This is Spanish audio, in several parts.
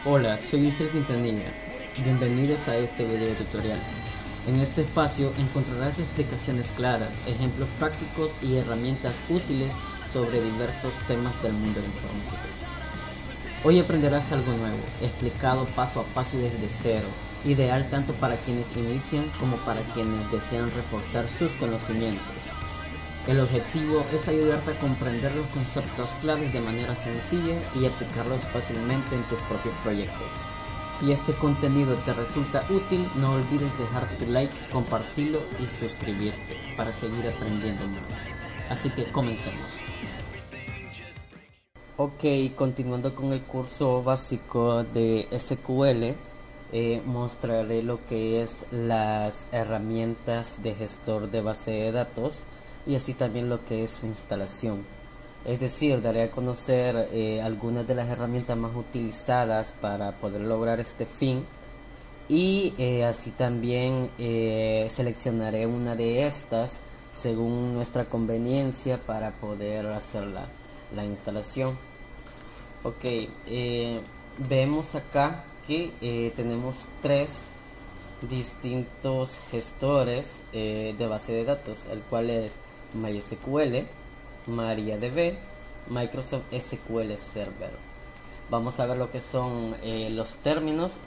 Hola, soy Uciel Quintanilla. Bienvenidos a este video tutorial. En este espacio encontrarás explicaciones claras, ejemplos prácticos y herramientas útiles sobre diversos temas del mundo informático. Hoy aprenderás algo nuevo, explicado paso a paso y desde cero, ideal tanto para quienes inician como para quienes desean reforzar sus conocimientos. El objetivo es ayudarte a comprender los conceptos claves de manera sencilla y aplicarlos fácilmente en tus propios proyectos. Si este contenido te resulta útil, no olvides dejar tu like, compartirlo y suscribirte para seguir aprendiendo más. Así que comencemos. Ok, continuando con el curso básico de SQL, mostraré lo que es las herramientas de gestor de base de datos y así también lo que es su instalación. Es decir, daré a conocer algunas de las herramientas más utilizadas para poder lograr este fin y así también seleccionaré una de estas según nuestra conveniencia para poder hacer la instalación. Ok, vemos acá que tenemos tres distintos gestores de base de datos, el cual es MySQL, MariaDB, Microsoft SQL Server. Vamos a ver lo que son los términos.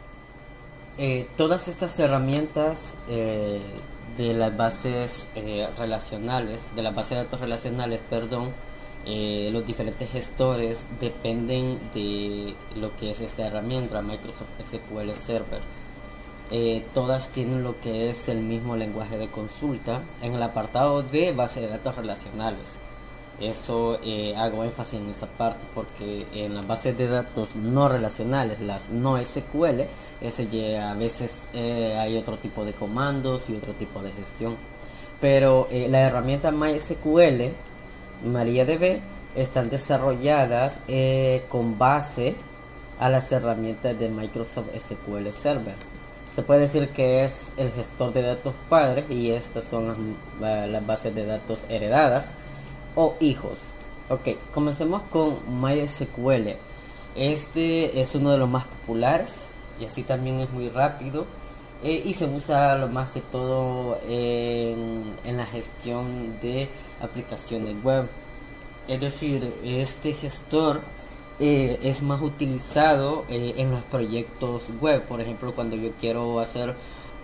Todas estas herramientas de las bases relacionales, de las bases de datos relacionales, los diferentes gestores dependen de lo que es esta herramienta, Microsoft SQL Server. Todas tienen lo que es el mismo lenguaje de consulta en el apartado de base de datos relacionales. Eso hago énfasis en esa parte porque en las bases de datos no relacionales, las no SQL, a veces hay otro tipo de comandos y otro tipo de gestión. Pero la herramienta MySQL, MariaDB, están desarrolladas con base a las herramientas de Microsoft SQL Server. Se puede decir que es el gestor de datos padre y estas son las bases de datos heredadas o hijos. Ok, comencemos con MySQL. Este es uno de los más populares y así también es muy rápido y se usa lo más que todo en la gestión de aplicaciones web. Es decir, este gestor es más utilizado en los proyectos web. Por ejemplo, cuando yo quiero hacer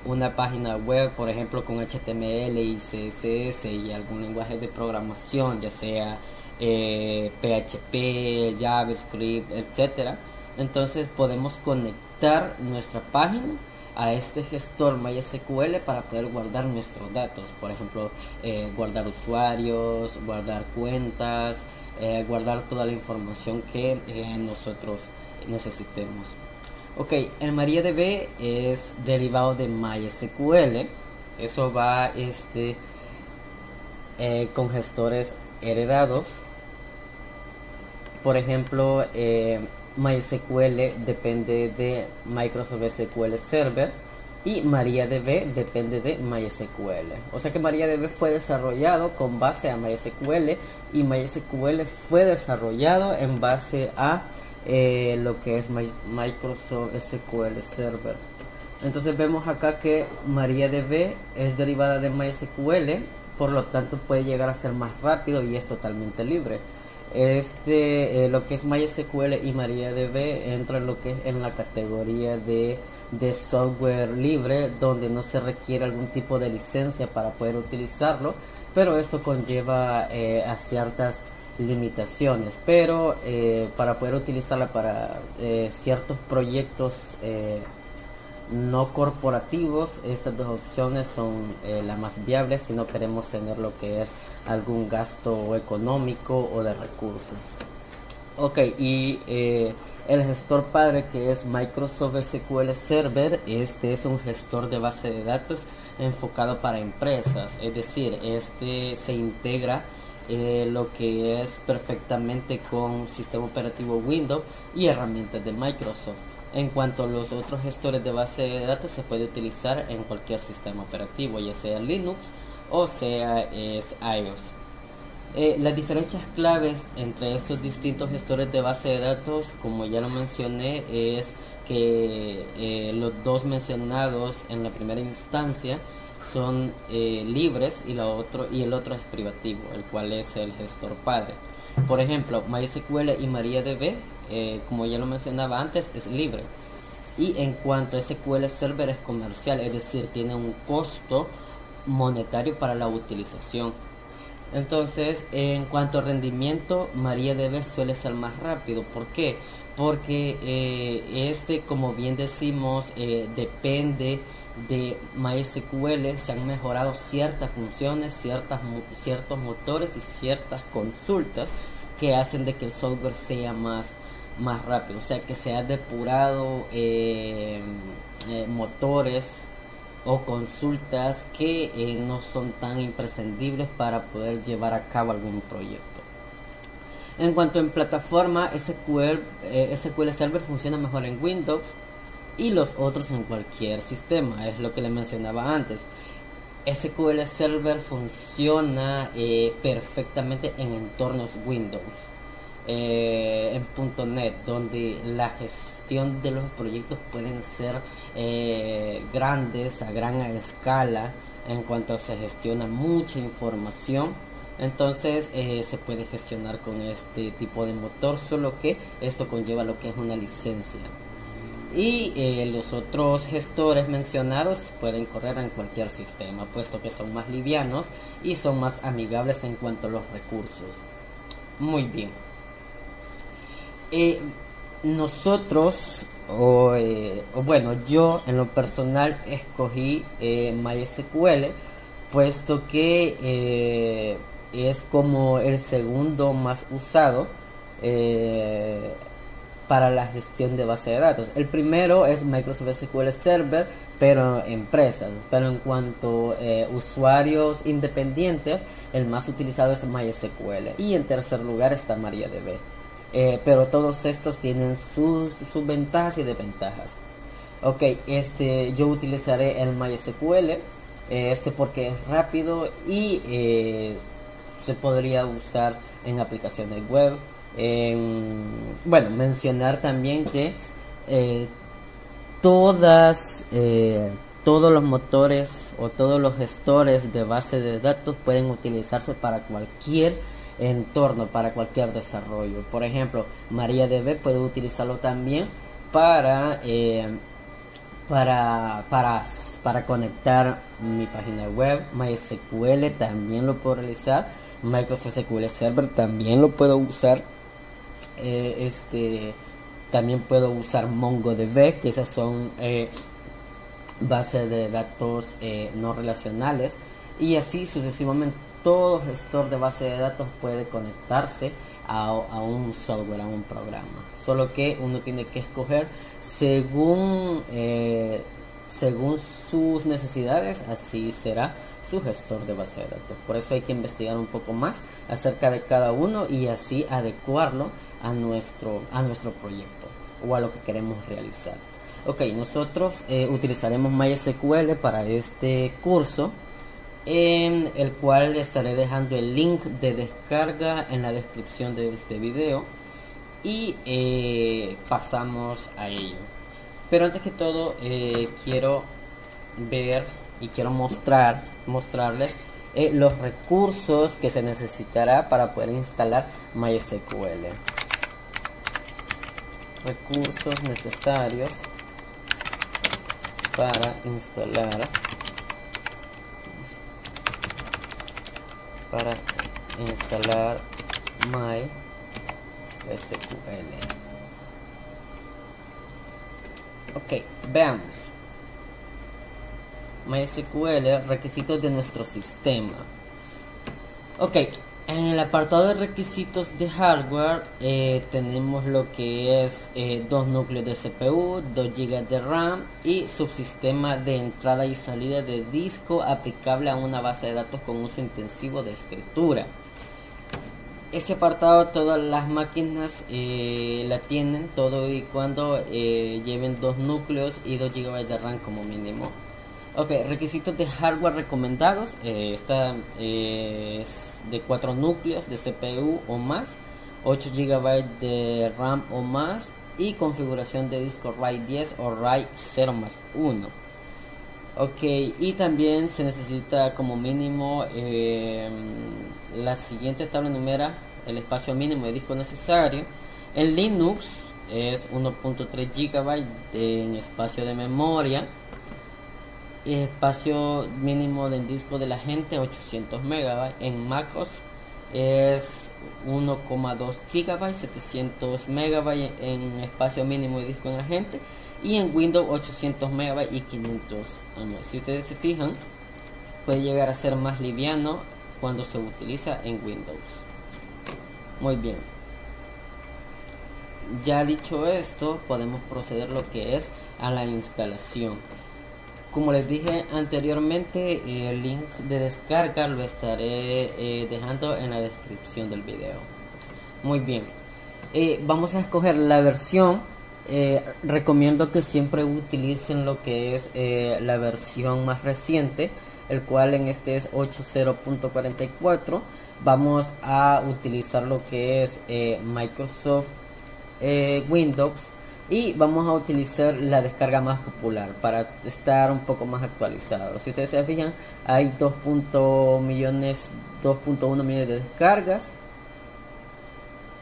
una página web, por ejemplo con HTML y CSS y algún lenguaje de programación, ya sea PHP, JavaScript, etcétera. Entonces podemos conectar nuestra página a este gestor MySQL para poder guardar nuestros datos. Por ejemplo, guardar usuarios, guardar cuentas, guardar toda la información que nosotros necesitemos. Ok, el MariaDB es derivado de MySQL. Eso va con gestores heredados. Por ejemplo, MySQL depende de Microsoft SQL Server y MariaDB depende de MySQL. O sea que MariaDB fue desarrollado con base a MySQL y MySQL fue desarrollado en base a lo que es Microsoft SQL Server. Entonces vemos acá que MariaDB es derivada de MySQL, por lo tanto puede llegar a ser más rápido y es totalmente libre. Lo que es MySQL y MariaDB entra en lo que es en la categoría de software libre, donde no se requiere algún tipo de licencia para poder utilizarlo, pero esto conlleva a ciertas limitaciones. Pero para poder utilizarla para ciertos proyectos no corporativos, estas dos opciones son las más viables si no queremos tener lo que es algún gasto económico o de recursos. Ok, y el gestor padre, que es Microsoft SQL Server, este es un gestor de base de datos enfocado para empresas. Es decir, se integra lo que es perfectamente con sistema operativo Windows y herramientas de Microsoft. En cuanto a los otros gestores de base de datos, se puede utilizar en cualquier sistema operativo, ya sea Linux o sea iOS. Las diferencias claves entre estos distintos gestores de base de datos, como ya lo mencioné, es que los dos mencionados en la primera instancia son libres y el otro es privativo, el cual es el gestor padre. Por ejemplo, MySQL y MariaDB, como ya lo mencionaba antes, es libre. Y en cuanto a SQL Server es comercial, es decir, tiene un costo monetario para la utilización. Entonces, en cuanto a rendimiento, MariaDB suele ser más rápido. ¿Por qué? Porque como bien decimos, depende de MySQL. Se han mejorado ciertas funciones, ciertos motores y ciertas consultas que hacen de que el software sea más rápido, o sea, que se ha depurado motores o consultas que no son tan imprescindibles para poder llevar a cabo algún proyecto. En cuanto en plataforma, SQL Server funciona mejor en Windows y los otros en cualquier sistema, es lo que le mencionaba antes. SQL Server funciona perfectamente en entornos Windows, en .NET, donde la gestión de los proyectos pueden ser grandes, a gran escala, en cuanto se gestiona mucha información. Entonces se puede gestionar con este tipo de motor, solo que esto conlleva lo que es una licencia. Y los otros gestores mencionados pueden correr en cualquier sistema, puesto que son más livianos y son más amigables en cuanto a los recursos. Muy bien. Nosotros, bueno, yo en lo personal escogí MySQL, puesto que es como el segundo más usado para la gestión de base de datos. El primero es Microsoft SQL Server, pero empresas. Pero en cuanto a usuarios independientes, el más utilizado es MySQL. Y en tercer lugar está MariaDB. Pero todos estos tienen sus ventajas y desventajas. Ok, yo utilizaré el MySQL, porque es rápido y se podría usar en aplicaciones web. Bueno, mencionar también que todos los motores o todos los gestores de base de datos pueden utilizarse para cualquier entorno, para cualquier desarrollo. Por ejemplo, MariaDB puede utilizarlo también para conectar mi página web. MySQL también lo puedo realizar. Microsoft SQL Server también lo puedo usar. También puedo usar MongoDB, que esas son bases de datos no relacionales, y así sucesivamente. Todo gestor de base de datos puede conectarse a un software, a un programa, solo que uno tiene que escoger según sus necesidades. Así será su gestor de base de datos. Por eso hay que investigar un poco más acerca de cada uno y así adecuarlo a nuestro proyecto o a lo que queremos realizar. Ok, nosotros utilizaremos MySQL para este curso, en el cual estaré dejando el link de descarga en la descripción de este video, y pasamos a ello. Pero antes que todo, quiero ver y quiero mostrarles los recursos que se necesitará para poder instalar MySQL. Recursos necesarios para instalar MySQL. Ok, veamos. MySQL, requisitos de nuestro sistema. Ok, en el apartado de requisitos de hardware tenemos lo que es 2 núcleos de CPU, 2 GB de RAM y subsistema de entrada y salida de disco aplicable a una base de datos con uso intensivo de escritura. Este apartado todas las máquinas la tienen, todo y cuando lleven 2 núcleos y 2 GB de RAM como mínimo. Ok, requisitos de hardware recomendados. Esta es de 4 núcleos de CPU o más, 8 GB de RAM o más, y configuración de disco RAID 10 o RAID 0+1. Ok, y también se necesita como mínimo la siguiente tabla enumera el espacio mínimo de disco necesario. En Linux es 1.3 GB en espacio de memoria. Espacio mínimo del disco de la gente 800 MB. En MacOS es 1,2 GB, 700 MB en espacio mínimo de disco en la gente. Y en Windows 800 MB y 500 MB. Si ustedes se fijan, puede llegar a ser más liviano cuando se utiliza en Windows. Muy bien. Ya dicho esto, podemos proceder lo que es a la instalación. Como les dije anteriormente, el link de descarga lo estaré dejando en la descripción del video. Muy bien. Vamos a escoger la versión. Recomiendo que siempre utilicen lo que es la versión más reciente, el cual en este es 8.0.44. Vamos a utilizar lo que es Microsoft Windows, y vamos a utilizar la descarga más popular para estar un poco más actualizado. Si ustedes se fijan, hay 2.1 millones de descargas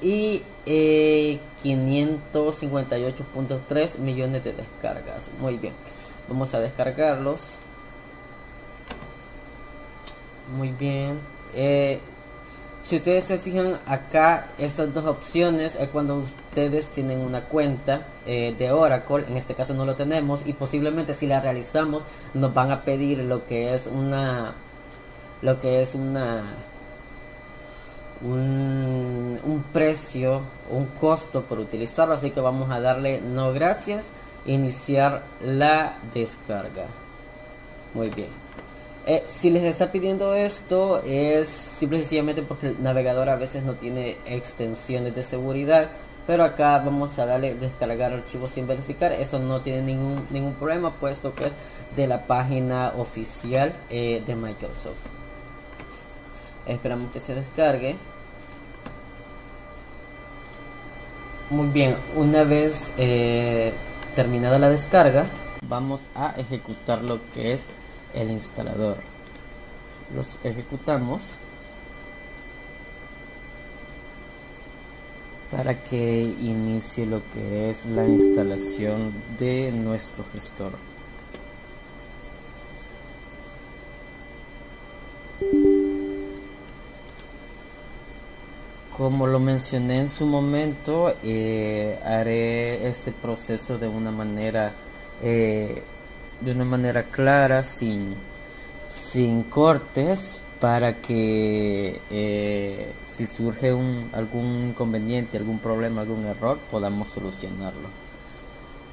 y 558.3 millones de descargas. Muy bien, vamos a descargarlos. Muy bien. Si ustedes se fijan acá, estas dos opciones es cuando ustedes tienen una cuenta de Oracle. En este caso no lo tenemos, y posiblemente si la realizamos nos van a pedir lo que es un precio, un costo por utilizarlo. Así que vamos a darle no gracias, iniciar la descarga. Muy bien. Si les está pidiendo esto, es simple y sencillamente porque el navegador a veces no tiene extensiones de seguridad, pero acá vamos a darle descargar archivos sin verificar. Eso no tiene ningún problema, puesto que es de la página oficial de Microsoft. Esperamos que se descargue. Muy bien, una vez terminada la descarga, vamos a ejecutar lo que es el instalador. Los ejecutamos para que inicie lo que es la instalación de nuestro gestor. Como lo mencioné en su momento, haré este proceso de una manera clara, sin cortes, para que si surge algún inconveniente, algún problema, algún error, podamos solucionarlo.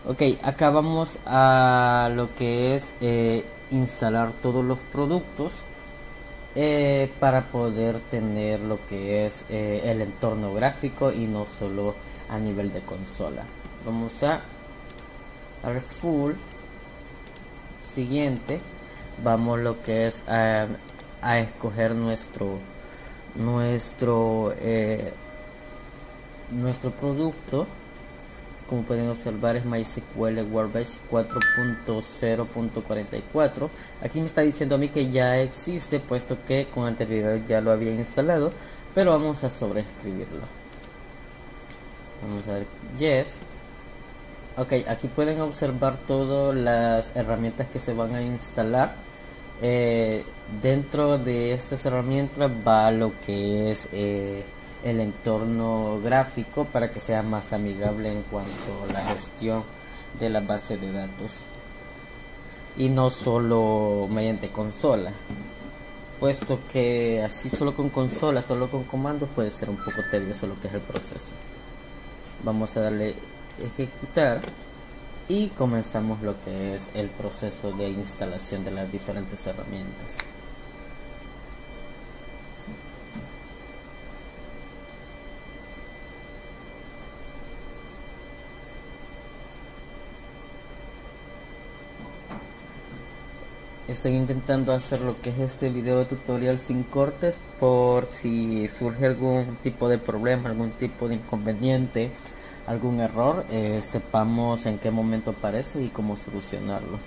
Ok, acá vamos a lo que es instalar todos los productos para poder tener lo que es el entorno gráfico y no solo a nivel de consola. Vamos a dar full. Siguiente, vamos lo que es a escoger nuestro producto. Como pueden observar, es MySQL Workbench 4.0.44. Aquí me está diciendo a mí que ya existe, puesto que con anterioridad ya lo había instalado, pero vamos a sobreescribirlo. Vamos a dar yes. Ok, aquí pueden observar todas las herramientas que se van a instalar. Dentro de estas herramientas va lo que es el entorno gráfico, para que sea más amigable en cuanto a la gestión de la base de datos, y no solo mediante consola, puesto que así solo con consola, solo con comandos, puede ser un poco tedioso lo que es el proceso. Vamos a darle ejecutar y comenzamos lo que es el proceso de instalación de las diferentes herramientas. Estoy intentando hacer lo que es este video tutorial sin cortes, por si surge algún tipo de problema, algún tipo de inconveniente, algún error, sepamos en qué momento aparece y cómo solucionarlo.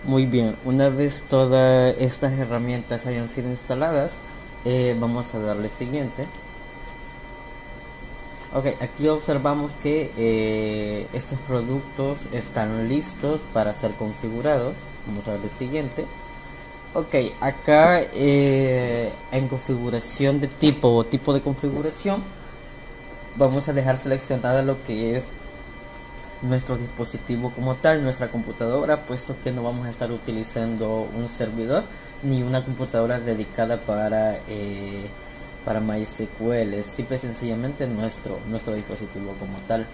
Muy bien, una vez todas estas herramientas hayan sido instaladas, vamos a darle siguiente. Ok, aquí observamos que estos productos están listos para ser configurados. Vamos a ver el siguiente. Ok, acá en configuración de tipo o tipo de configuración, vamos a dejar seleccionada lo que es nuestro dispositivo como tal, nuestra computadora, puesto que no vamos a estar utilizando un servidor ni una computadora dedicada para MySQL, simple y sencillamente nuestro dispositivo como tal.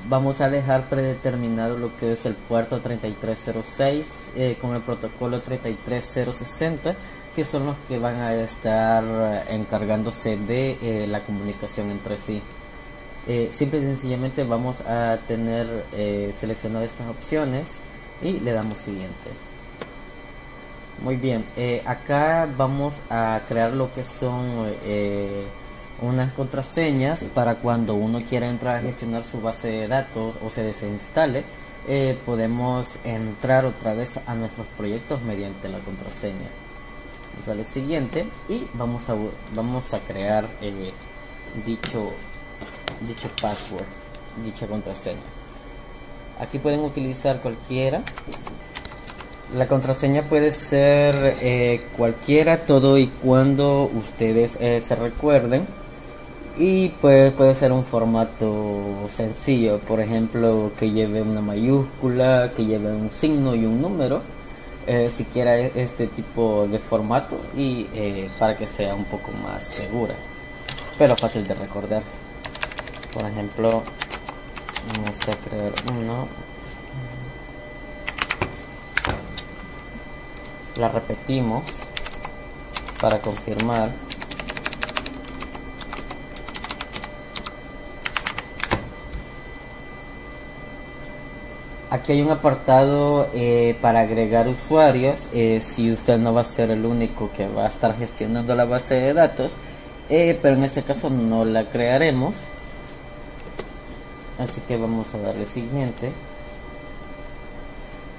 Vamos a dejar predeterminado lo que es el puerto 3306 con el protocolo 33060, que son los que van a estar encargándose de la comunicación entre sí. Simple y sencillamente vamos a tener seleccionadas estas opciones y le damos siguiente. Muy bien, acá vamos a crear lo que son unas contraseñas para cuando uno quiera entrar a gestionar su base de datos o se desinstale, podemos entrar otra vez a nuestros proyectos mediante la contraseña. Vamos a darle siguiente y vamos a crear dicho password, dicha contraseña. Aquí pueden utilizar cualquiera. La contraseña puede ser cualquiera, todo y cuando ustedes se recuerden. Y pues puede ser un formato sencillo, por ejemplo que lleve una mayúscula, que lleve un signo y un número, siquiera este tipo de formato, y para que sea un poco más segura pero fácil de recordar. Por ejemplo, vamos a crear uno, la repetimos para confirmar. Aquí hay un apartado para agregar usuarios, si usted no va a ser el único que va a estar gestionando la base de datos, pero en este caso no la crearemos, así que vamos a darle siguiente.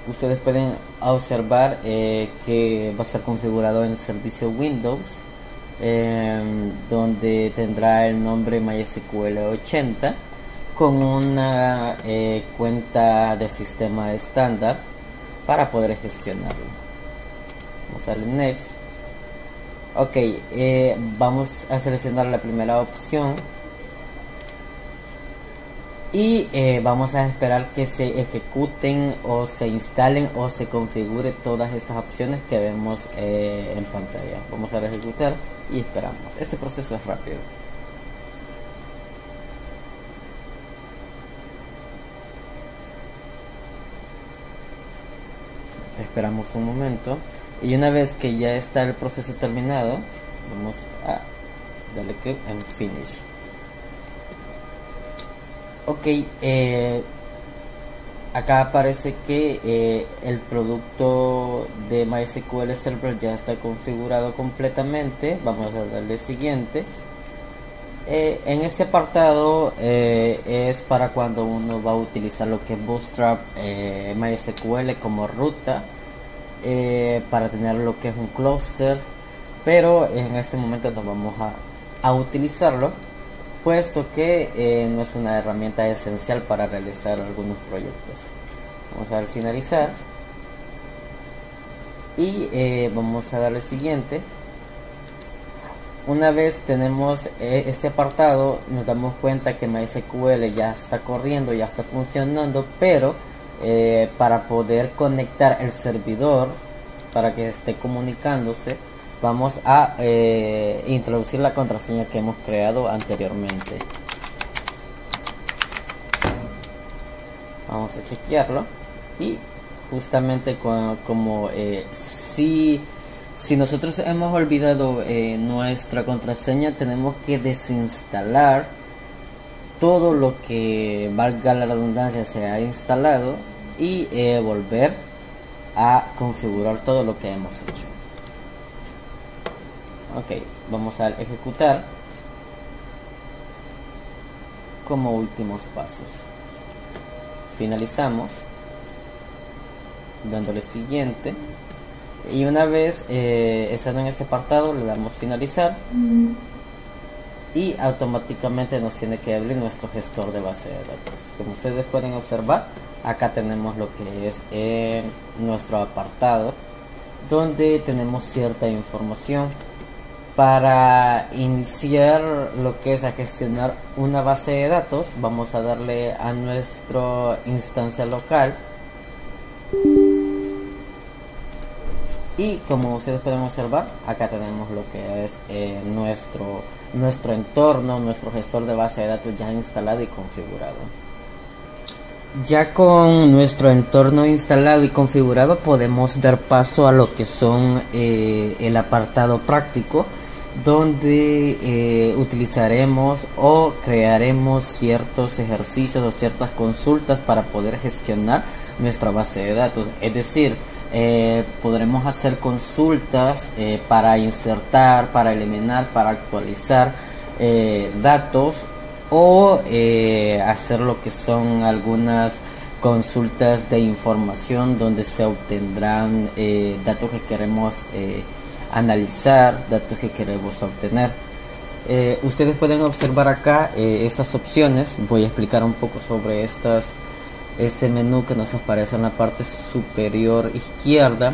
Ustedes pueden observar que va a ser configurado en el servicio Windows, donde tendrá el nombre MySQL 80 con una cuenta de sistema estándar para poder gestionarlo. Vamos a darle Next. Ok, vamos a seleccionar la primera opción y vamos a esperar que se ejecuten o se instalen o se configure todas estas opciones que vemos en pantalla. Vamos a ejecutar y esperamos. Este proceso es rápido. Esperamos un momento y una vez que ya está el proceso terminado, vamos a darle clic en Finish. Ok, acá aparece que el producto de MySQL Server ya está configurado completamente. Vamos a darle siguiente. En este apartado es para cuando uno va a utilizar lo que es Bootstrap MySQL como ruta para tener lo que es un clúster, pero en este momento no vamos a utilizarlo, puesto que no es una herramienta esencial para realizar algunos proyectos. Vamos a dar finalizar y vamos a darle siguiente. Una vez tenemos este apartado, nos damos cuenta que MySQL ya está corriendo, ya está funcionando, pero para poder conectar el servidor para que esté comunicándose, vamos a introducir la contraseña que hemos creado anteriormente. Vamos a chequearlo y justamente como si nosotros hemos olvidado nuestra contraseña, tenemos que desinstalar todo lo que, valga la redundancia, se ha instalado y volver a configurar todo lo que hemos hecho. Ok, vamos a ejecutar como últimos pasos. Finalizamos dándole siguiente. Y una vez estando en este apartado, le damos finalizar y automáticamente nos tiene que abrir nuestro gestor de base de datos. Como ustedes pueden observar, acá tenemos lo que es nuestro apartado, donde tenemos cierta información. Para iniciar lo que es a gestionar una base de datos, vamos a darle a nuestra instancia local. Y como ustedes pueden observar, acá tenemos lo que es nuestro entorno, nuestro gestor de base de datos ya instalado y configurado. Ya con nuestro entorno instalado y configurado, podemos dar paso a lo que son el apartado práctico, donde utilizaremos o crearemos ciertos ejercicios o ciertas consultas para poder gestionar nuestra base de datos. Es decir, podremos hacer consultas para insertar, para eliminar, para actualizar datos, o hacer lo que son algunas consultas de información donde se obtendrán datos que queremos analizar, datos que queremos obtener. Ustedes pueden observar acá estas opciones. Voy a explicar un poco sobre este menú que nos aparece en la parte superior izquierda,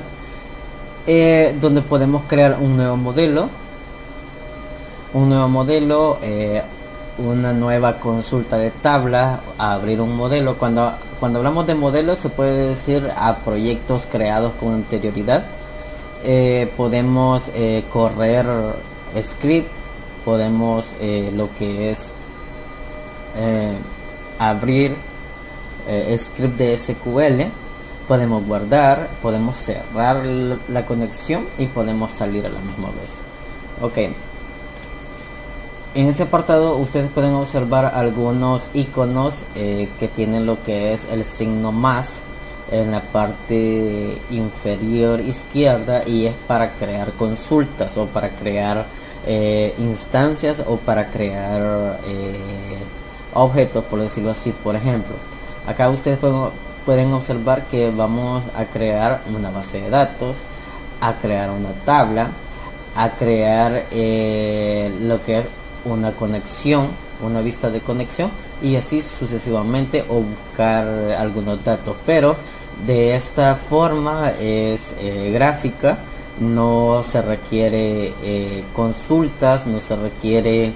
donde podemos crear un nuevo modelo, una nueva consulta de tabla, abrir un modelo. Cuando hablamos de modelos, se puede decir a proyectos creados con anterioridad. Podemos correr script, podemos lo que es abrir script de SQL, podemos guardar, podemos cerrar la conexión y podemos salir a la misma vez. Ok, en ese apartado ustedes pueden observar algunos iconos que tienen lo que es el signo más en la parte inferior izquierda, y es para crear consultas o para crear instancias o para crear objetos, por decirlo así. Por ejemplo, acá ustedes pueden observar que vamos a crear una base de datos, a crear una tabla, a crear lo que es una conexión, una vista de conexión, y así sucesivamente, o buscar algunos datos. Pero de esta forma es gráfica, no se requiere consultas, no se requiere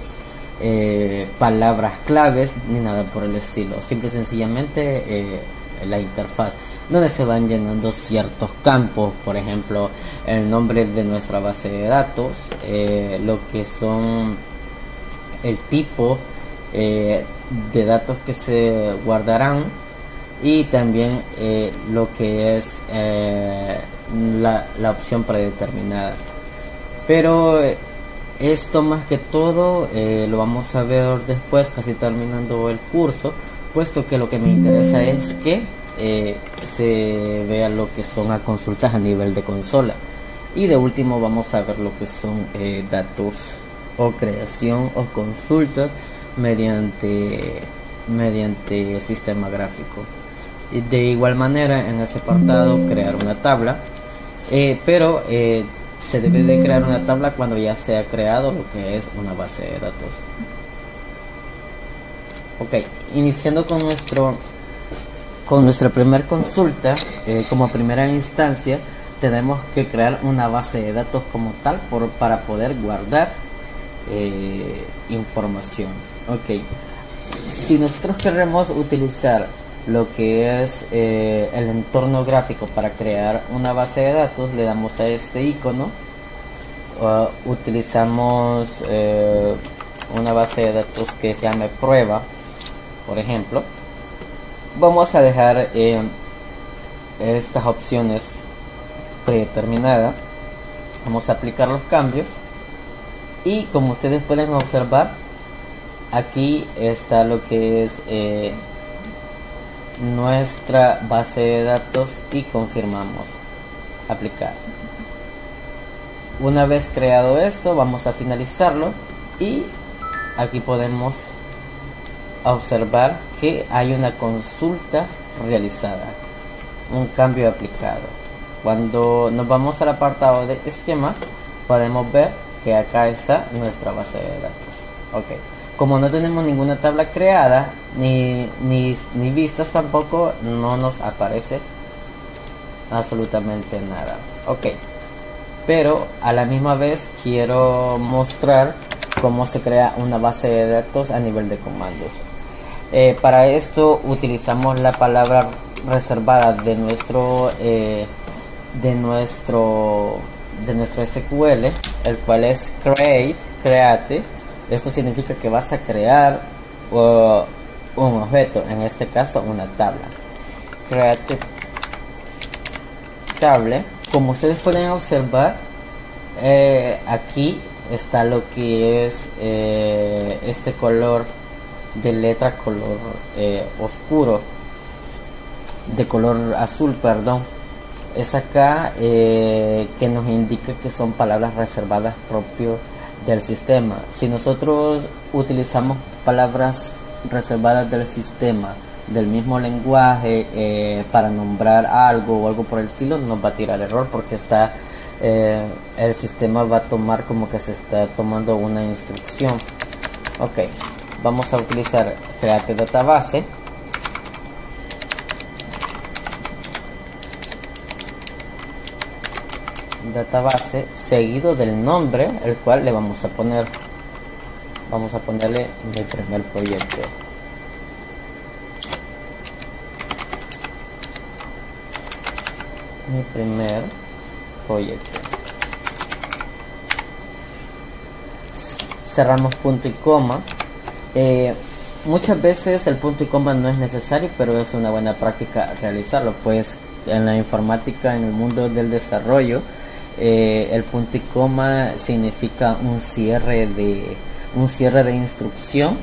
palabras claves ni nada por el estilo. Simple y sencillamente la interfaz, donde se van llenando ciertos campos, por ejemplo el nombre de nuestra base de datos, lo que son el tipo de datos que se guardarán, y también lo que es la opción predeterminada. Pero esto más que todo lo vamos a ver después, casi terminando el curso, puesto que lo que me interesa es que se vea lo que son las consultas a nivel de consola. Y de último vamos a ver lo que son datos o creación o consultas mediante sistema gráfico. Y de igual manera, en ese apartado, crear una tabla, pero se debe de crear una tabla cuando ya se ha creado lo que es una base de datos. Ok, iniciando con nuestra primera consulta, como primera instancia tenemos que crear una base de datos como tal para poder guardar información. Ok, si nosotros queremos utilizar lo que es el entorno gráfico para crear una base de datos, le damos a este icono, utilizamos una base de datos que se llame prueba, por ejemplo. Vamos a dejar estas opciones predeterminadas, vamos a aplicar los cambios, y como ustedes pueden observar, aquí está lo que es nuestra base de datos, y confirmamos aplicar. Una vez creado esto, vamos a finalizarlo, y aquí podemos observar que hay una consulta realizada, un cambio aplicado. Cuando nos vamos al apartado de esquemas, podemos ver que acá está nuestra base de datos. Ok, como no tenemos ninguna tabla creada ni vistas tampoco, no nos aparece absolutamente nada. Ok, pero a la misma vez quiero mostrar cómo se crea una base de datos a nivel de comandos. Para esto utilizamos la palabra reservada de nuestro SQL, el cual es create. Esto significa que vas a crear un objeto, en este caso una tabla. Create table. Como ustedes pueden observar, aquí está lo que es este color de letra, color oscuro, de color azul, perdón. Es acá que nos indica que son palabras reservadas propios del sistema. Si nosotros utilizamos palabras reservadas del sistema del mismo lenguaje para nombrar algo o algo por el estilo, nos va a tirar error porque el sistema va a tomar como que se está tomando una instrucción. Ok, vamos a utilizar create database. Database seguido del nombre, el cual le vamos a ponerle mi primer proyecto. Mi primer proyecto. Cerramos punto y coma. Muchas veces el punto y coma no es necesario, pero es una buena práctica realizarlo, pues en la informática, en el mundo del desarrollo, el punto y coma significa un cierre de instrucción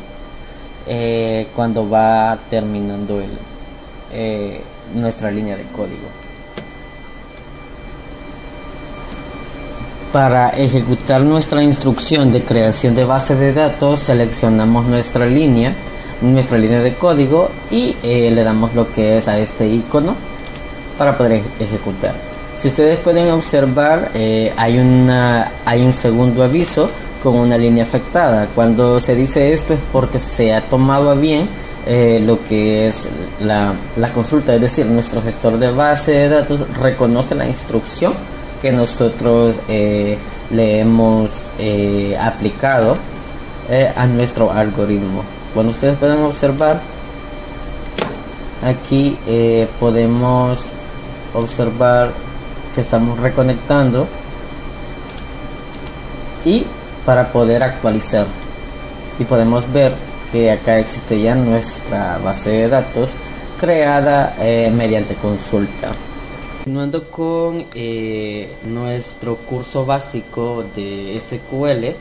cuando va terminando nuestra línea de código. Para ejecutar nuestra instrucción de creación de base de datos, seleccionamos nuestra línea de código y le damos lo que es a este icono para poder ejecutar. Si ustedes pueden observar, hay un segundo aviso con una línea afectada. Cuando se dice esto es porque se ha tomado a bien lo que es la consulta, es decir, nuestro gestor de base de datos reconoce la instrucción que nosotros le hemos aplicado a nuestro algoritmo. Cuando ustedes pueden observar, aquí podemos observar que estamos reconectando y para poder actualizar, y podemos ver que acá existe ya nuestra base de datos creada mediante consulta. Continuando con nuestro curso básico de SQL,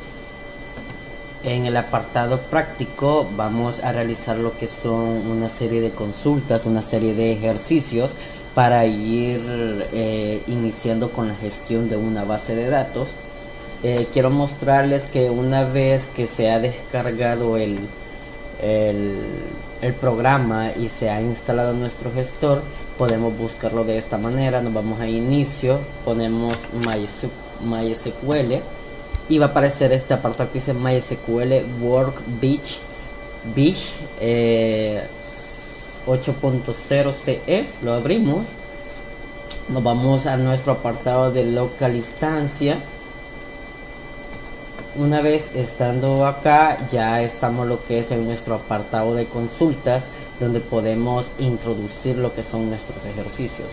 en el apartado práctico vamos a realizar lo que son una serie de consultas, una serie de ejercicios para ir iniciando con la gestión de una base de datos. Quiero mostrarles que una vez que se ha descargado el programa y se ha instalado nuestro gestor, podemos buscarlo de esta manera. Nos vamos a inicio, ponemos MySQL y va a aparecer este apartado que dice MySQL Workbench 8.0 CE. Lo abrimos, nos vamos a nuestro apartado de local instancia. Una vez estando acá, ya estamos lo que es en nuestro apartado de consultas, donde podemos introducir lo que son nuestros ejercicios.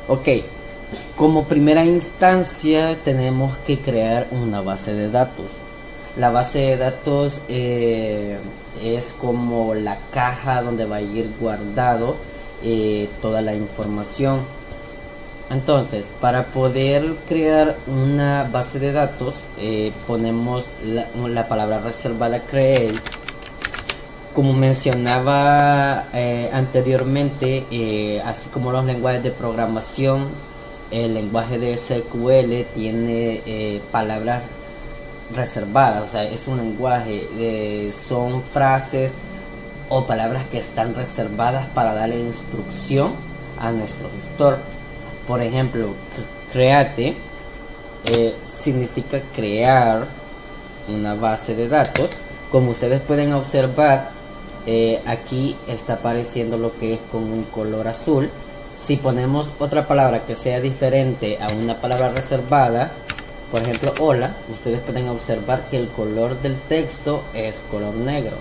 Ok, como primera instancia tenemos que crear una base de datos. La base de datos es como la caja donde va a ir guardado toda la información. Entonces, para poder crear una base de datos, ponemos la palabra reservada create. Como mencionaba anteriormente, así como los lenguajes de programación, el lenguaje de SQL tiene palabras reservadas. O sea, es un lenguaje, son frases o palabras que están reservadas para darle instrucción a nuestro gestor. Por ejemplo, create significa crear una base de datos Como ustedes pueden observar, aquí está apareciendo lo que es con un color azul. Si ponemos otra palabra que sea diferente a una palabra reservada, por ejemplo hola, ustedes pueden observar que el color del texto es color negro.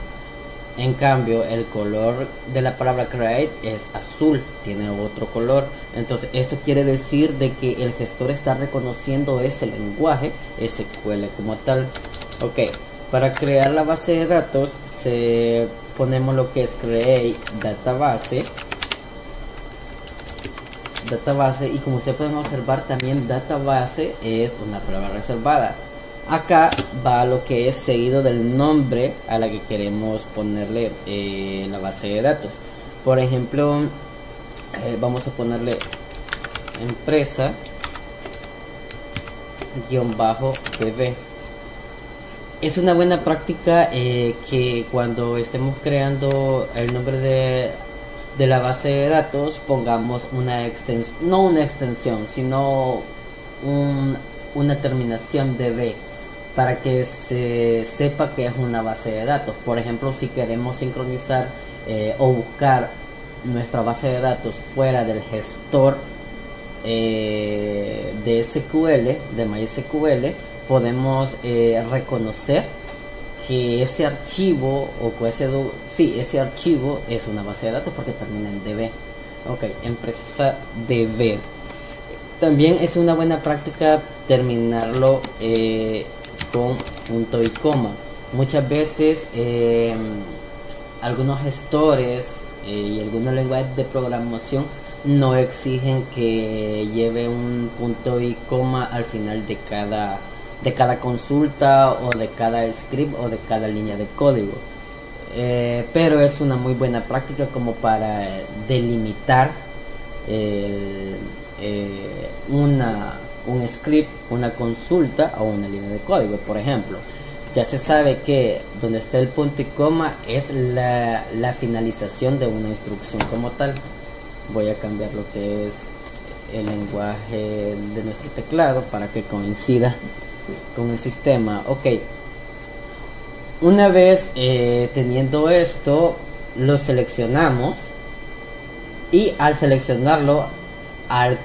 En cambio, el color de la palabra create es azul, tiene otro color. Entonces esto quiere decir de que el gestor está reconociendo ese lenguaje SQL como tal. Ok, para crear la base de datos ponemos lo que es create database, y como ustedes pueden observar, también database es una palabra reservada. Acá va lo que es seguido del nombre a la que queremos ponerle la base de datos. Por ejemplo, vamos a ponerle empresa -db. Es una buena práctica que cuando estemos creando el nombre de la base de datos pongamos una extensión, no una extensión, sino una terminación de b, para que se sepa que es una base de datos. Por ejemplo, si queremos sincronizar o buscar nuestra base de datos fuera del gestor de SQL, de MySQL, podemos reconocer que ese archivo ese archivo es una base de datos porque termina en db. Ok, empresa db. También es una buena práctica terminarlo con punto y coma. Muchas veces algunos gestores y algunos lenguajes de programación no exigen que lleve un punto y coma al final de cada consulta o de cada script o de cada línea de código, pero es una muy buena práctica como para delimitar un script, una consulta o una línea de código. Por ejemplo, ya se sabe que donde está el punto y coma es la finalización de una instrucción como tal. Voy a cambiar lo que es el lenguaje de nuestro teclado para que coincida con el sistema. Ok, una vez teniendo esto, lo seleccionamos, y al seleccionarlo, al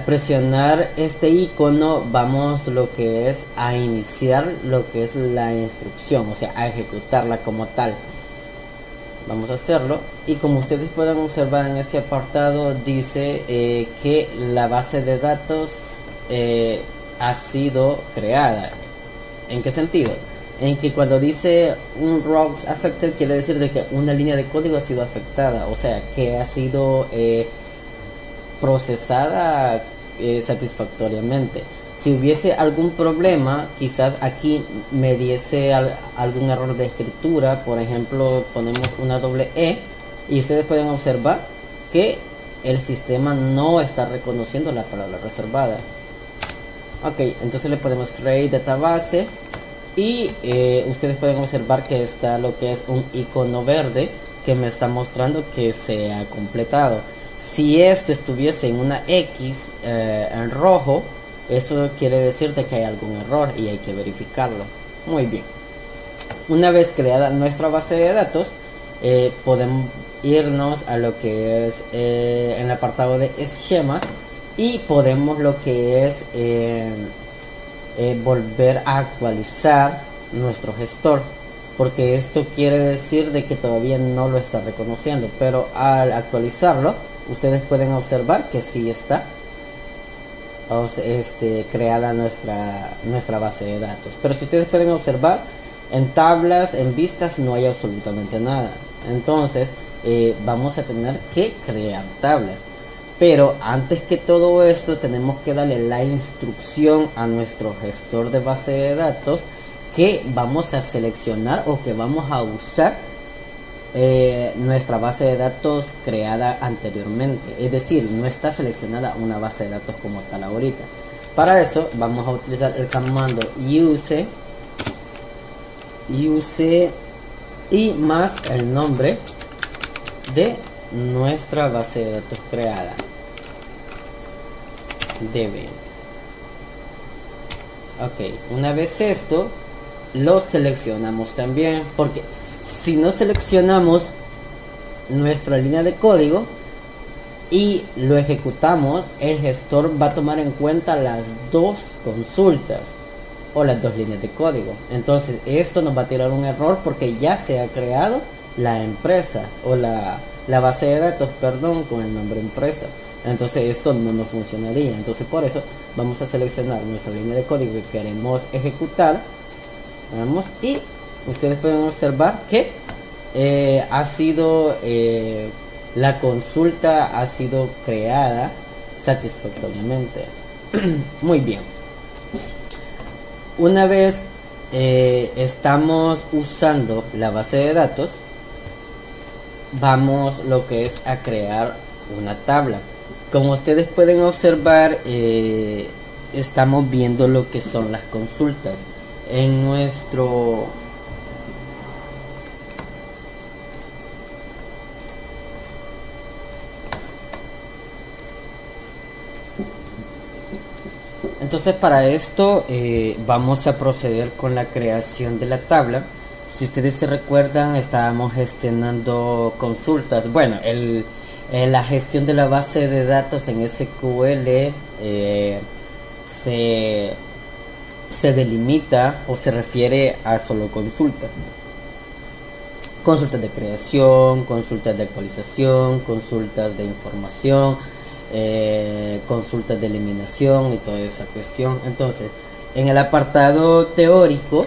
presionar este icono, vamos lo que es a iniciar lo que es la instrucción, o sea, a ejecutarla como tal. Vamos a hacerlo, y como ustedes pueden observar en este apartado dice que la base de datos ha sido creada. ¿En qué sentido? En que cuando dice un routes affected, quiere decir de que una línea de código ha sido afectada, o sea que ha sido procesada satisfactoriamente. Si hubiese algún problema, quizás aquí me diese algún error de escritura. Por ejemplo, ponemos una doble E y ustedes pueden observar que el sistema no está reconociendo la palabra reservada. Ok, entonces le podemos create database y ustedes pueden observar que está lo que es un icono verde que me está mostrando que se ha completado. Si esto estuviese en una X en rojo, eso quiere decir de que hay algún error y hay que verificarlo. Muy bien, una vez creada nuestra base de datos, podemos irnos a lo que es en el apartado de esquemas, y podemos lo que es volver a actualizar nuestro gestor, porque esto quiere decir de que todavía no lo está reconociendo, pero al actualizarlo ustedes pueden observar que sí está creada nuestra base de datos. Pero si ustedes pueden observar, en tablas, en vistas, no hay absolutamente nada. Entonces vamos a tener que crear tablas. Pero antes que todo esto, tenemos que darle la instrucción a nuestro gestor de base de datos que vamos a seleccionar o que vamos a usar nuestra base de datos creada anteriormente. Es decir, no está seleccionada una base de datos como tal ahorita. Para eso vamos a utilizar el comando use y más el nombre de nuestra base de datos creada, db. Ok, una vez esto, lo seleccionamos también, porque si no seleccionamos nuestra línea de código y lo ejecutamos, el gestor va a tomar en cuenta las dos consultas o las dos líneas de código. Entonces esto nos va a tirar un error porque ya se ha creado la empresa o la base de datos, perdón, con el nombre empresa. Entonces esto no nos funcionaría. Entonces por eso vamos a seleccionar nuestra línea de código que queremos ejecutar. Vamos, y ustedes pueden observar que ha sido la consulta ha sido creada satisfactoriamente. Muy bien. Una vez estamos usando la base de datos, vamos lo que es a crear una tabla. Como ustedes pueden observar, estamos viendo lo que son las consultas en nuestro entonces para esto vamos a proceder con la creación de la tabla. Si ustedes se recuerdan, estábamos gestionando consultas. Bueno, la gestión de la base de datos en SQL se delimita o se refiere a solo consultas. Consultas de creación, consultas de actualización, consultas de información, consultas de eliminación y toda esa cuestión. Entonces, en el apartado teórico,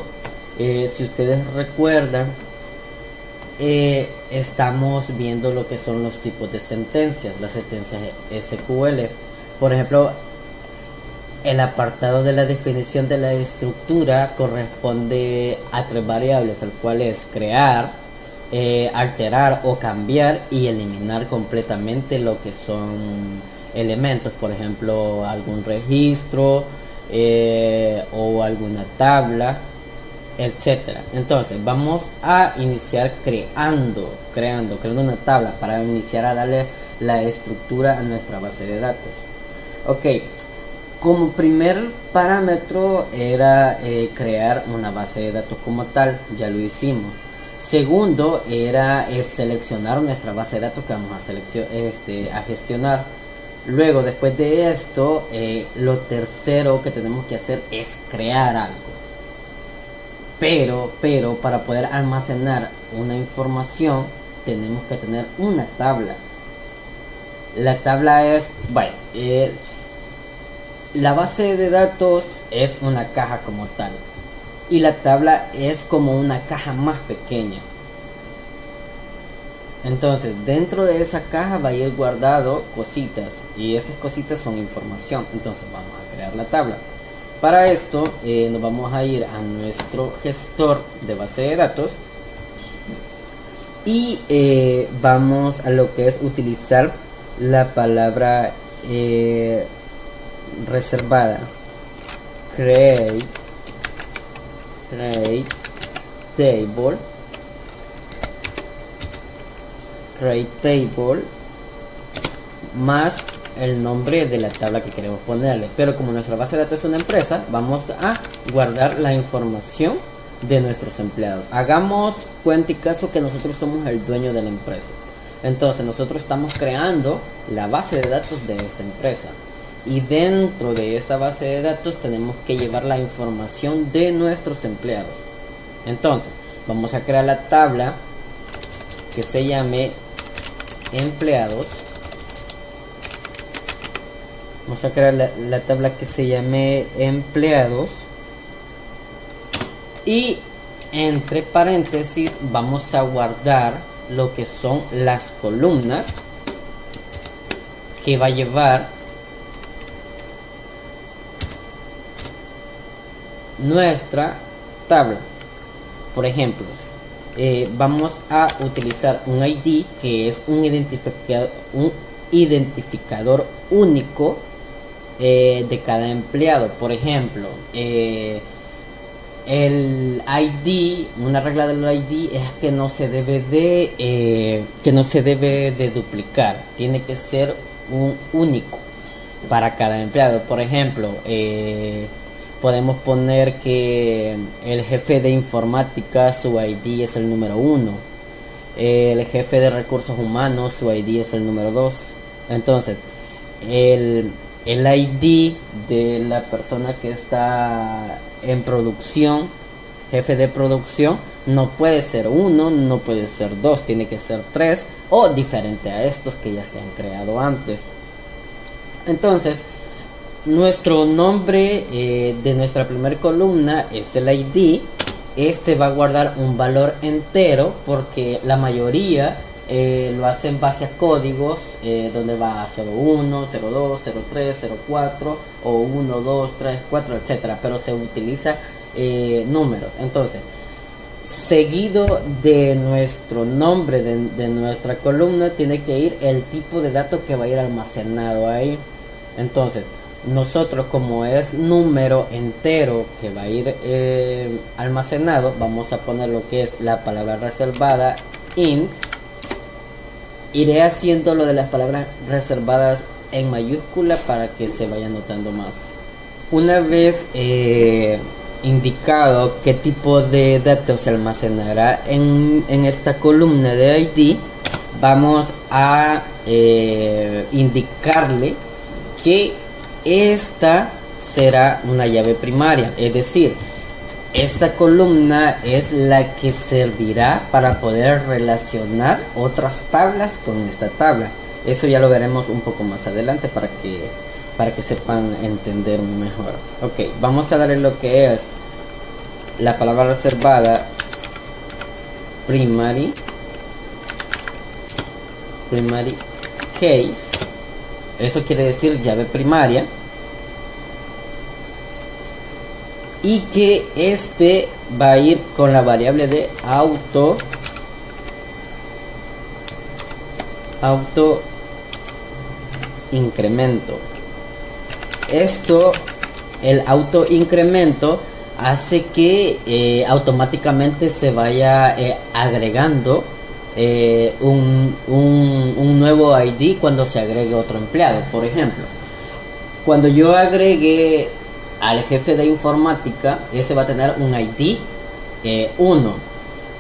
si ustedes recuerdan, estamos viendo lo que son los tipos de sentencias, las sentencias SQL. Por ejemplo, el apartado de la definición de la estructura corresponde a 3 variables, el cual es crear, alterar o cambiar y eliminar completamente lo que son elementos, por ejemplo algún registro o alguna tabla, etcétera. Entonces vamos a iniciar creando una tabla para iniciar a darle la estructura a nuestra base de datos. Ok, como primer parámetro era crear una base de datos como tal, ya lo hicimos. Segundo era seleccionar nuestra base de datos que vamos a gestionar. Luego, después de esto, lo tercero que tenemos que hacer es crear algo. Pero para poder almacenar una información tenemos que tener una tabla. La tabla es, bueno, la base de datos es una caja como tal y la tabla es como una caja más pequeña. Entonces dentro de esa caja va a ir guardado cositas y esas cositas son información. Entonces vamos a crear la tabla. Para esto nos vamos a ir a nuestro gestor de base de datos y vamos a lo que es utilizar la palabra reservada, create table más el nombre de la tabla que queremos ponerle. Pero como nuestra base de datos es una empresa, vamos a guardar la información de nuestros empleados. Hagamos cuenta y caso que nosotros somos el dueño de la empresa. Entonces nosotros estamos creando la base de datos de esta empresa y dentro de esta base de datos tenemos que llevar la información de nuestros empleados. Entonces vamos a crear la tabla que se llame empleados. Vamos a crear la tabla que se llame empleados y entre paréntesis vamos a guardar lo que son las columnas que va a llevar nuestra tabla. Por ejemplo, vamos a utilizar un ID que es un identificador único de cada empleado. Por ejemplo, el ID, una regla del ID es que no se debe de duplicar, tiene que ser un único para cada empleado. Por ejemplo, podemos poner que el jefe de informática, su ID es el número 1. El jefe de recursos humanos, su ID es el número 2. Entonces, el ID de la persona que está en producción, jefe de producción, no puede ser 1, no puede ser 2, tiene que ser 3 o diferente a estos que ya se han creado antes. Entonces, nuestro nombre de nuestra primera columna es el ID. Este va a guardar un valor entero porque la mayoría lo hace en base a códigos, donde va a 01, 02, 03, 04 o 1, 2, 3, 4, etcétera, pero se utiliza números. Entonces, seguido de nuestro nombre de nuestra columna tiene que ir el tipo de dato que va a ir almacenado ahí. Entonces, nosotros, como es número entero que va a ir almacenado, vamos a poner lo que es la palabra reservada int. Iré haciendo lo de las palabras reservadas en mayúscula para que se vaya notando más. Una vez indicado qué tipo de datos se almacenará en esta columna de ID, vamos a indicarle que esta será una llave primaria, es decir, esta columna es la que servirá para poder relacionar otras tablas con esta tabla. Eso ya lo veremos un poco más adelante para que sepan entender mejor. Ok, vamos a darle lo que es la palabra reservada primary case. Eso quiere decir llave primaria. Y que este va a ir con la variable de auto incremento. El auto incremento hace que automáticamente se vaya agregando un nuevo ID cuando se agregue otro empleado. Por ejemplo, cuando yo agregue al jefe de informática, ese va a tener un ID 1.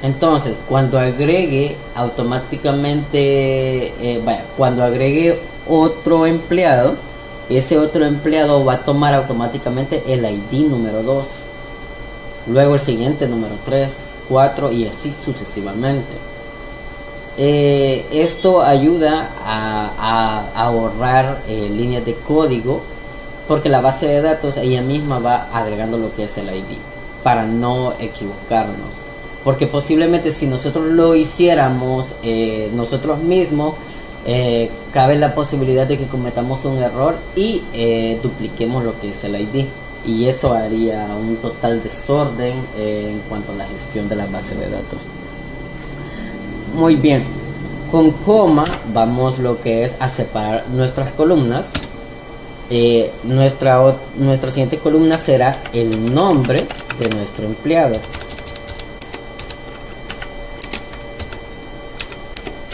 Entonces, cuando agregue automáticamente, cuando agregue otro empleado, ese otro empleado va a tomar automáticamente el ID número 2. Luego el siguiente número 3, 4 y así sucesivamente. Esto ayuda a ahorrar líneas de código, porque la base de datos ella misma va agregando lo que es el ID para no equivocarnos, porque posiblemente si nosotros lo hiciéramos nosotros mismos, cabe la posibilidad de que cometamos un error y dupliquemos lo que es el ID, y eso haría un total desorden en cuanto a la gestión de la base de datos. Muy bien, con coma vamos lo que es a separar nuestras columnas. Nuestra siguiente columna será el nombre de nuestro empleado.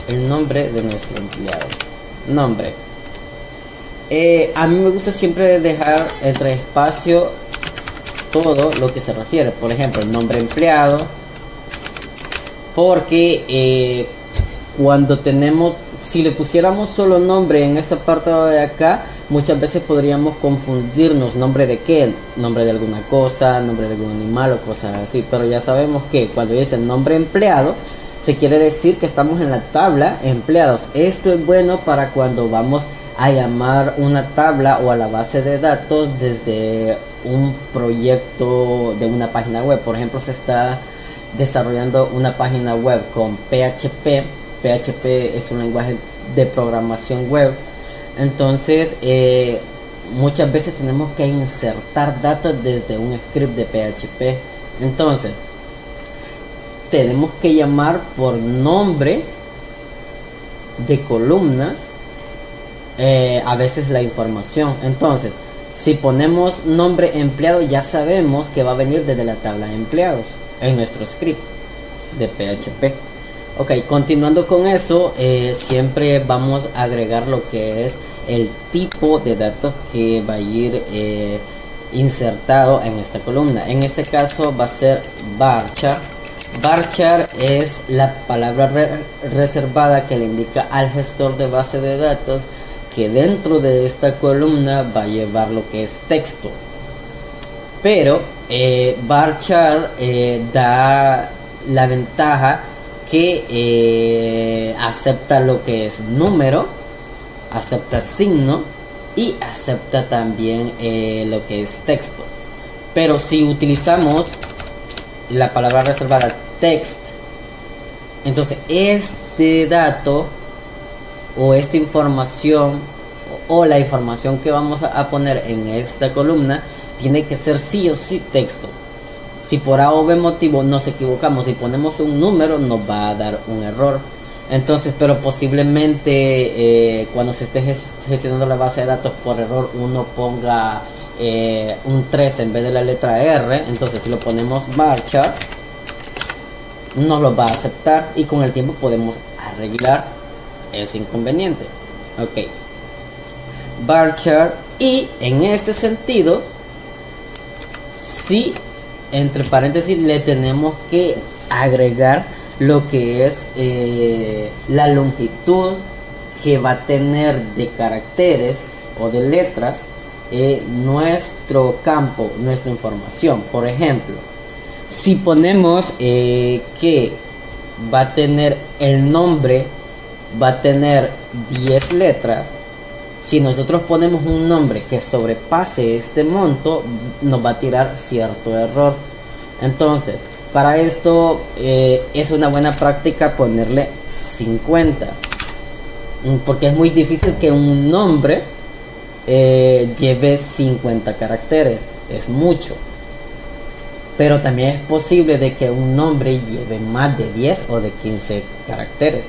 El nombre de nuestro empleado. Nombre. A mí me gusta siempre dejar entre espacio todo lo que se refiere. Por ejemplo, el nombre empleado. Porque cuando tenemos, si le pusiéramos solo nombre en esta parte de acá, muchas veces podríamos confundirnos. ¿Nombre de qué? Nombre de alguna cosa, nombre de algún animal o cosas así. Pero ya sabemos que cuando dice nombre empleado, se quiere decir que estamos en la tabla empleados. Esto es bueno para cuando vamos a llamar una tabla o a la base de datos desde un proyecto de una página web. Por ejemplo, se está desarrollando una página web con PHP. PHP es un lenguaje de programación web. Entonces muchas veces tenemos que insertar datos desde un script de PHP. Entonces tenemos que llamar por nombre de columnas a veces la información. Entonces, si ponemos nombre empleado, ya sabemos que va a venir desde la tabla de empleados en nuestro script de PHP. Ok, continuando con eso, siempre vamos a agregar lo que es el tipo de datos que va a ir insertado en esta columna. En este caso va a ser varchar. Varchar es la palabra reservada que le indica al gestor de base de datos que dentro de esta columna va a llevar lo que es texto. Pero varchar da la ventaja que acepta lo que es número, acepta signo y acepta también lo que es texto. Pero si utilizamos la palabra reservada text, entonces este dato o esta información o la información que vamos a poner en esta columna tiene que ser sí o sí texto. Si por A o B motivo nos equivocamos y ponemos un número, nos va a dar un error. Entonces, pero posiblemente cuando se esté gestionando la base de datos por error uno ponga un 3 en vez de la letra R. Entonces si lo ponemos varchar, nos lo va a aceptar y con el tiempo podemos arreglar ese inconveniente. Ok, varchar. Y en este sentido, si entre paréntesis le tenemos que agregar lo que es la longitud que va a tener de caracteres o de letras nuestro campo, nuestra información. Por ejemplo, si ponemos que va a tener el nombre, va a tener 10 letras, si nosotros ponemos un nombre que sobrepase este monto, nos va a tirar cierto error. Entonces, para esto es una buena práctica ponerle 50, porque es muy difícil que un nombre lleve 50 caracteres, es mucho. Pero también es posible de que un nombre lleve más de 10 o de 15 caracteres.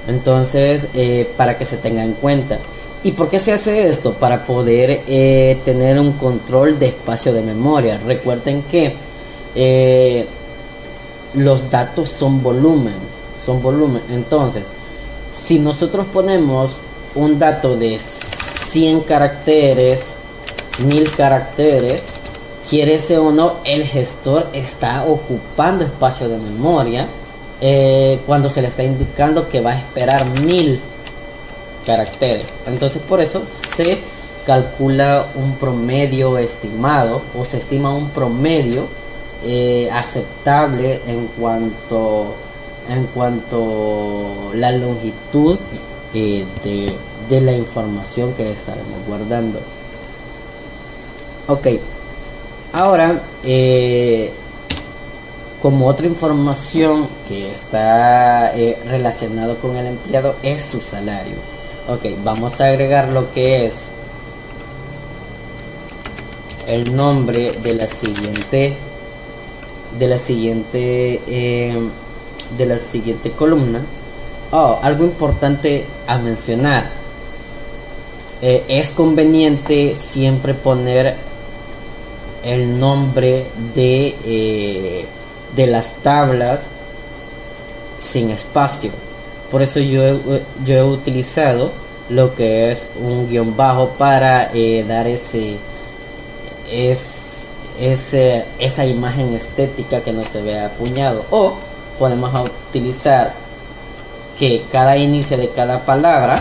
Entonces, para que se tenga en cuenta. ¿Y por qué se hace esto? Para poder tener un control de espacio de memoria. Recuerden que los datos son volumen. Entonces, si nosotros ponemos un dato de 100 caracteres, 1000 caracteres, quiere ser o no, el gestor está ocupando espacio de memoria cuando se le está indicando que va a esperar 1000 caracteres. Entonces por eso se calcula un promedio estimado, o se estima un promedio aceptable en cuanto la longitud de la información que estaremos guardando. Ok, ahora como otra información que está relacionado con el empleado es su salario. Ok, vamos a agregar lo que es el nombre de la siguiente columna. Algo importante a mencionar, es conveniente siempre poner el nombre de las tablas sin espacio. Por eso yo he utilizado lo que es un guión bajo para dar esa imagen estética que no se vea apuñado. O podemos utilizar que cada inicio de cada palabra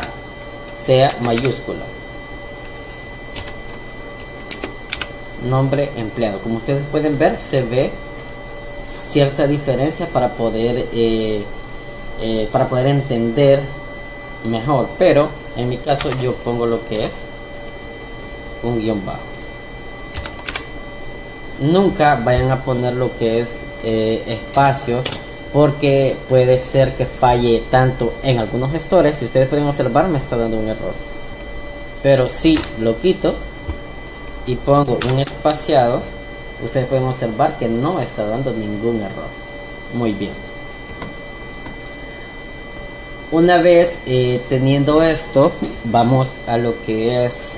sea mayúscula. Nombre empleado. Como ustedes pueden ver, se ve cierta diferencia para poder entender mejor, pero en mi caso yo pongo lo que es un guión bajo. Nunca vayan a poner lo que es espacio, porque puede ser que falle tanto en algunos gestores. Si ustedes pueden observar, me está dando un error, pero si lo quito y pongo un espaciado, ustedes pueden observar que no está dando ningún error. Muy bien. Una vez teniendo esto, vamos a lo que es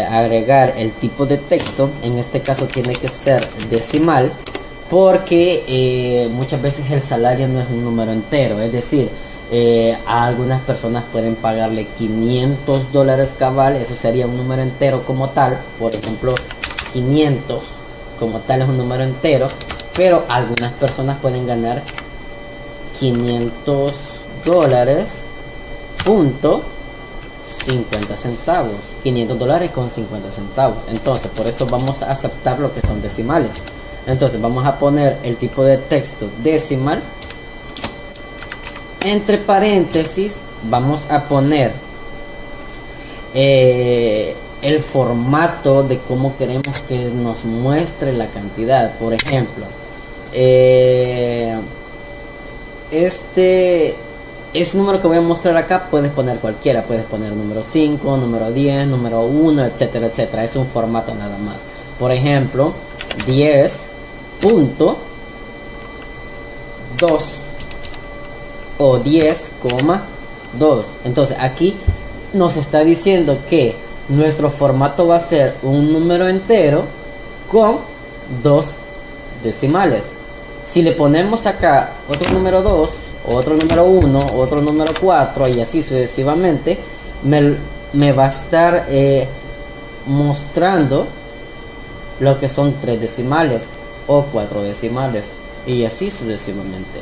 agregar el tipo de texto. En este caso tiene que ser decimal, porque muchas veces el salario no es un número entero. Es decir, a algunas personas pueden pagarle $500 cabal, eso sería un número entero como tal. Por ejemplo, 500 como tal, es un número entero, pero algunas personas pueden ganar $500 punto 50 centavos, $500 con 50 centavos. Entonces por eso vamos a aceptar lo que son decimales. Entonces vamos a poner el tipo de texto decimal, entre paréntesis vamos a poner el formato de cómo queremos que nos muestre la cantidad. Por ejemplo, este número que voy a mostrar acá puedes poner cualquiera, puedes poner número 5, número 10, número 1, etcétera, etcétera. Es un formato nada más. Por ejemplo, 10.2 o 10,2. Entonces aquí nos está diciendo que nuestro formato va a ser un número entero con 2 decimales. Si le ponemos acá otro número 2, otro número 1, otro número 4 y así sucesivamente, me va a estar mostrando lo que son 3 decimales o 4 decimales y así sucesivamente.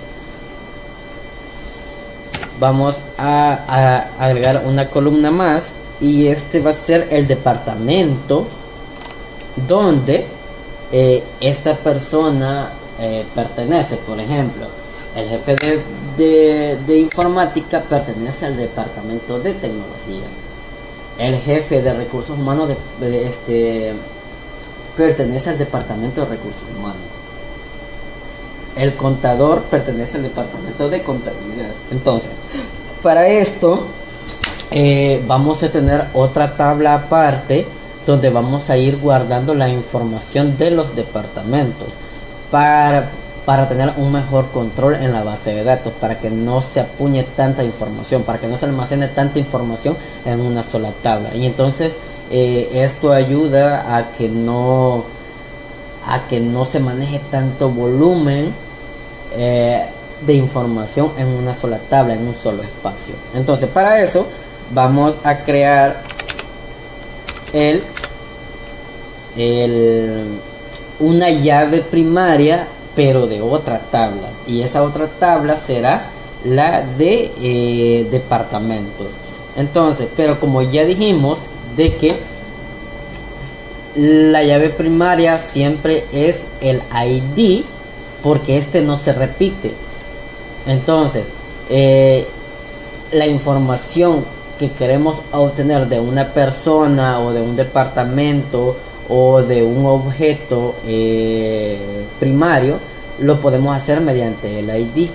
Vamos a agregar una columna más y este va a ser el departamento donde esta persona pertenece. Por ejemplo, el jefe de informática pertenece al departamento de tecnología. El jefe de recursos humanos pertenece al departamento de recursos humanos. El contador pertenece al departamento de contabilidad. Entonces, para esto vamos a tener otra tabla aparte donde vamos a ir guardando la información de los departamentos para tener un mejor control en la base de datos, para que no se apuñe tanta información, para que no se almacene tanta información en una sola tabla. Y entonces esto ayuda a que no se maneje tanto volumen de información en una sola tabla, en un solo espacio. Entonces para eso vamos a crear una llave primaria, pero de otra tabla, y esa otra tabla será la de departamentos. Entonces, pero como ya dijimos de que la llave primaria siempre es el ID, porque este no se repite. Entonces la información que queremos obtener de una persona o de un departamento o de un objeto primario lo podemos hacer mediante el ID.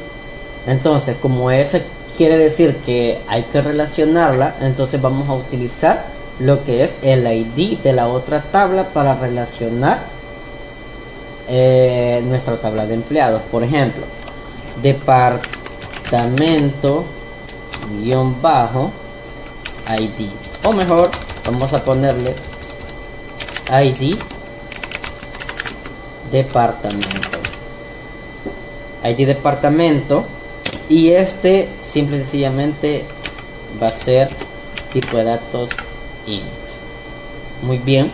Entonces, como ese quiere decir que hay que relacionarla, entonces vamos a utilizar lo que es el ID de la otra tabla para relacionar nuestra tabla de empleados. Por ejemplo, departamento -ID, o mejor vamos a ponerle ID departamento, y este simple y sencillamente va a ser tipo de datos int. Muy bien,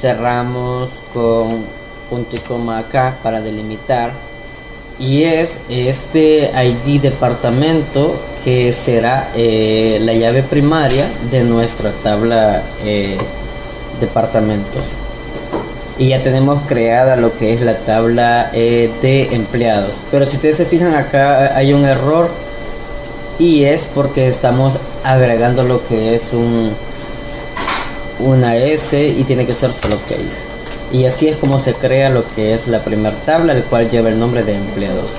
cerramos con punto y coma acá para delimitar, y es este ID departamento que será la llave primaria de nuestra tabla departamentos. Y ya tenemos creada lo que es la tabla de empleados. Pero si ustedes se fijan, acá hay un error, y es porque estamos agregando lo que es una S, y tiene que ser solo case. Y así es como se crea lo que es la primera tabla, el cual lleva el nombre de empleados.